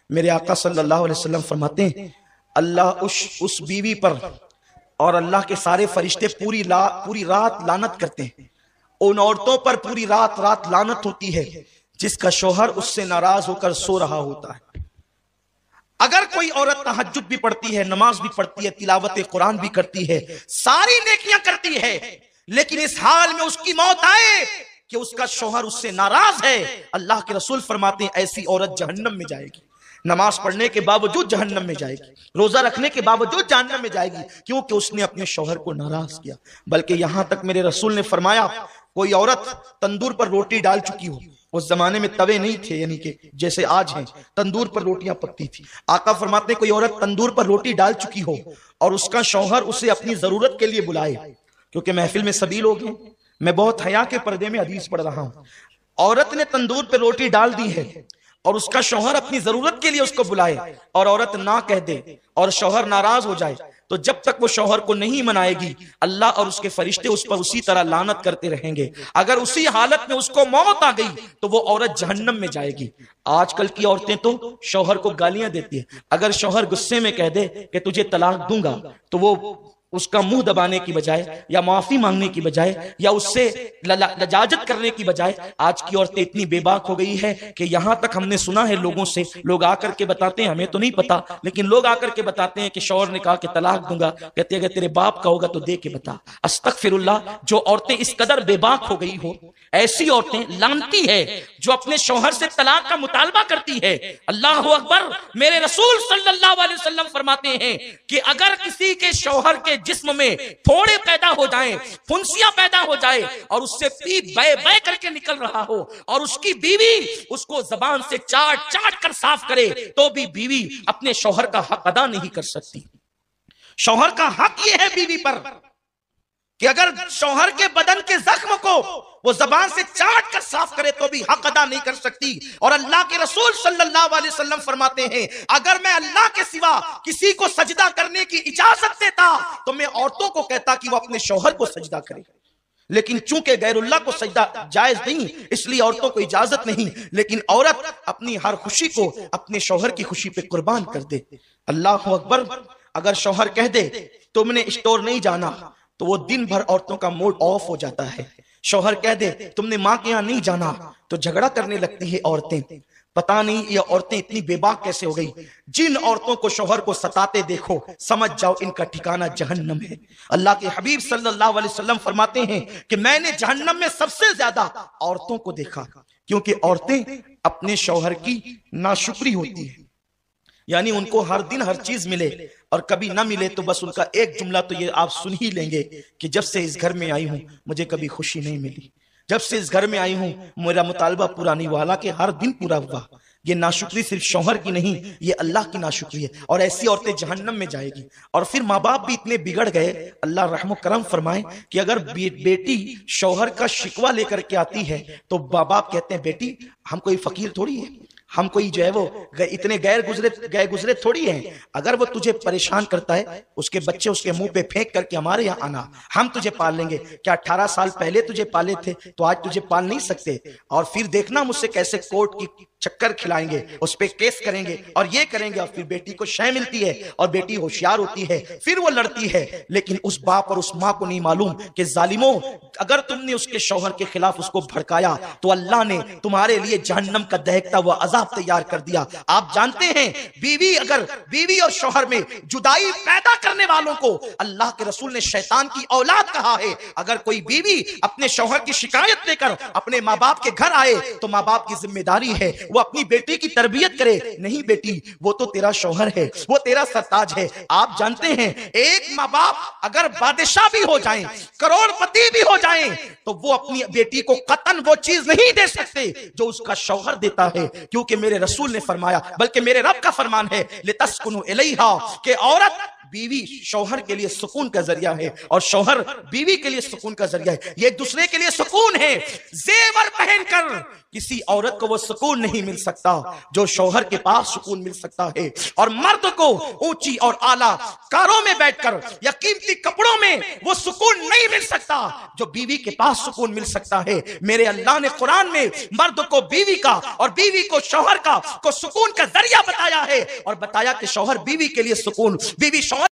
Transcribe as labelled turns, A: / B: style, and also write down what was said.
A: میرے آقا صلی اللہ علیہ وسلم فرماتے ہیں اللہ اس بیوی پر اور اللہ کے سارے فرشتے پوری رات لعنت کرتے ہیں، ان عورتوں پر پوری رات لعنت ہوتی ہے جس کا شوہر اس سے ناراض ہو کر سو رہا ہوتا ہے۔ اگر کوئی عورت تہجد بھی پڑھتی ہے، نماز بھی پڑھتی ہے، تلاوت قرآن بھی کرتی ہے، ساری نیکیاں کرتی ہے، لیکن اس حال میں اس کی موت آئے کہ اس کا شوہر اس سے ناراض ہے، اللہ کے رسول فرماتے ہیں ایسی عورت جہنم میں جائے گی، نماز پڑھنے کے باوجود جہنم میں جائے گی، روزہ رکھنے کے باوجود جہنم میں جائے گی، کیونکہ اس نے اپنے شوہر کو ناراض کیا۔ بلکہ یہاں تک میرے رسول نے فرمایا کوئی عورت تندور پر روٹی ڈال چکی ہو، اس زمانے میں توے نہیں تھے، یعنی کہ جیسے آج ہیں، تندور پر روٹیاں پکتی تھی، آقا فرماتے ہیں کوئی عورت تندور پر روٹی ڈال چکی ہو اور اس کا شوہر اسے اپنی ضرورت کے لیے بلائے، کیونکہ محفل میں سبھی لوگ ہیں، میں بہت حیا کے پردے میں حدیث پڑھ رہا ہوں، عورت نے تندور پہ روٹی ڈال دی ہے اور اس کا شوہر اپنی ضرورت کے لیے اس کو بلائے اور عورت نہ کہہ دے اور شوہر ناراض ہو جائے، تو جب تک وہ شوہر کو نہیں منائے گی اللہ اور اس کے فرشتے اس پر اسی طرح لعنت کرتے رہیں گے۔ اگر اسی حالت میں اس کو موت آ گئی تو وہ عورت جہنم میں جائے گی۔ آج کل کی عورتیں تو شوہر کو گالیاں دیتی ہیں، اگر شوہر غصے میں کہہ دے کہ تجھے طلاق دوں گا تو وہ اس کا منہ دبانے کی بجائے یا معافی مانگنے کی بجائے یا اس سے لجاجت کرنے کی بجائے آج کی عورتیں اتنی بے باک ہو گئی ہے کہ یہاں تک ہم نے سنا ہے لوگوں سے، لوگ آ کر کے بتاتے ہیں، ہمیں تو نہیں پتا لیکن لوگ آ کر کے بتاتے ہیں کہ شوہر نے کہا کہ طلاق دوں گا، کہتے ہیں اگر تیرے باپ کا ہوگا تو دے کے بتا۔ استغفر اللہ، جو عورتیں اس قدر بے باک ہو گئی ہو، ایسی عورتیں لعنتی ہے جو اپنے شوہر سے طلاق کا مطالبہ کرتی ہے۔ اللہ اکبر، میرے رسول صلی اللہ علیہ وسلم فرماتے ہیں کہ اگر کسی کے شوہر کے جسم میں پھوڑے پیدا ہو جائیں، پھنسیاں پیدا ہو جائے اور اس سے پیپ بے بے کر کے نکل رہا ہو اور اس کی بیوی اس کو زبان سے چاٹ چاٹ کر صاف کرے تو بھی بیوی اپنے شوہر کا حق ادا نہیں کر سکتی۔ شوہر کا حق یہ ہے بیوی پر کہ اگر شوہر کے بدن کے زخم کو وہ زبان سے چاٹ کر صاف کرے تو بھی حق ادا نہیں کر سکتی۔ اور اللہ کے رسول صلی اللہ علیہ وسلم فرماتے ہیں اگر میں اللہ کے سوا کسی کو سجدہ کرنے کی اجازت دیتا تو میں عورتوں کو کہتا کہ وہ اپنے شوہر کو سجدہ کرے، لیکن چونکہ غیر اللہ کو سجدہ جائز نہیں اس لیے عورتوں کو اجازت نہیں، لیکن عورت اپنی ہر خوشی کو اپنے شوہر کی خوشی پہ قربان کر دے۔ اللہ اکبر، اگر شوہر کہہ دے تم نے اسٹور نہیں جانا تو وہ دن بھر عورتوں کا موڈ آف ہو جاتا ہے۔ شوہر کہہ دے تم نے ماں کے یہاں نہیں جانا تو جھگڑا کرنے لگتی ہے عورتیں۔ پتہ نہیں یہ عورتیں اتنی بے باک کیسے ہو گئی۔ جن عورتوں کو شوہر کو ستاتے دیکھو سمجھ جاؤ ان کا ٹھکانہ جہنم ہے۔ اللہ کے حبیب صلی اللہ علیہ وسلم فرماتے ہیں کہ میں نے جہنم میں سب سے زیادہ عورتوں کو دیکھا، کیونکہ عورتیں اپنے شوہر کی ناشکری ہوتی ہیں، یعنی ان کو ہر دن ہر چیز ملے اور کبھی نہ ملے تو بس ان کا ایک جملہ تو یہ آپ سن ہی لیں گے کہ جب سے اس گھر میں آئی ہوں مجھے کبھی خوشی نہیں ملی، جب سے اس گھر میں آئی ہوں میرا مطالبہ پورا نہیں ہوا، حالانکہ ہر دن پورا ہوا۔ یہ ناشکری صرف شوہر کی نہیں، یہ اللہ کی ناشکری ہے، اور ایسی عورتیں جہنم میں جائے گی۔ اور پھر ماں باپ بھی اتنے بگڑ گئے، اللہ رحم و کرم فرمائے کہ اگر بیٹی شوہر کا شکوہ لے کر کے آتی ہے تو ماں باپ کہتے ہیں بیٹی ہم کوئی فقیر تھوڑی ہے، ہم کوئی جو ہے وہ اتنے گئے گزرے تھوڑی ہیں، اگر وہ تجھے پریشان کرتا ہے اس کے بچے اس کے منہ پہ پھینک کر کے ہمارے یہاں آنا، ہم تجھے پال لیں گے۔ کیا 18 سال پہلے تجھے پالے تھے تو آج تجھے پال نہیں سکتے؟ اور پھر دیکھنا مجھ سے کیسے کورٹ کی چکر کھلائیں گے، اس پہ کیس کریں گے اور یہ کریں گے، اور پھر بیٹی کو شے ملتی ہے اور بیٹی ہوشیار ہوتی ہے، پھر وہ لڑتی ہے۔ لیکن اس باپ اور اس ماں کو نہیں معلوم کہ ظالموں اگر تم نے اس کے شوہر کے خلاف اس کو بھڑکایا تو اللہ نے تمہارے لیے جہنم کا دہکتا ہوا عذاب تیار کر دیا۔ آپ جانتے ہیں بیوی اور شوہر میں جدائی پیدا کرنے والوں کو اللہ کے رسول نے شیطان کی اولاد کہا ہے۔ اگر کوئی بیوی اپنے شوہر کی شکایت لے کر اپنے ماں باپ کے گھر آئے تو ماں باپ کی ذمہ داری ہے وہ اپنی بیٹی کی تربیت کرے، نہیں بیٹی وہ تو تیرا شوہر ہے، وہ تیرا سرتاج ہے۔ آپ جانتے ہیں ایک ماں باپ اگر بادشاہ بھی ہو جائیں، کروڑ پتی بھی ہو جائیں تو وہ اپنی بیٹی کو قطعاً وہ چیز نہیں دے سکتے جو اس کا شوہر دیتا ہے، کیونکہ میرے رسول نے فرمایا، بلکہ میرے رب کا فرمان ہے لِتَسْكُنُوا إِلَيْهَا، کہ عورت بیوی شوہر کے لیے سکون کا ذریعہ ہے اور شوہر بیوی کے لیے سکون کا ذریعہ ہے، یہ ایک دوسرے کے لیے سکون ہے۔ زیور پہن کر کسی عورت کو وہ سکون نہیں مل سکتا جو شوہر کے پاس سکون مل سکتا ہے، اور مرد کو اونچی اور اعلیٰ کاروں میں بیٹھ کر یا قیمتی کپڑوں میں وہ سکون نہیں مل سکتا جو بیوی کے پاس سکون مل سکتا ہے۔ میرے اللہ نے قرآن میں مرد کو بیوی کا اور بیوی کو شوہر کا کو سکون کا ذریعہ بتایا اور بتایا کہ شوہر بیوی کے لیے سکون، بیوی شوہر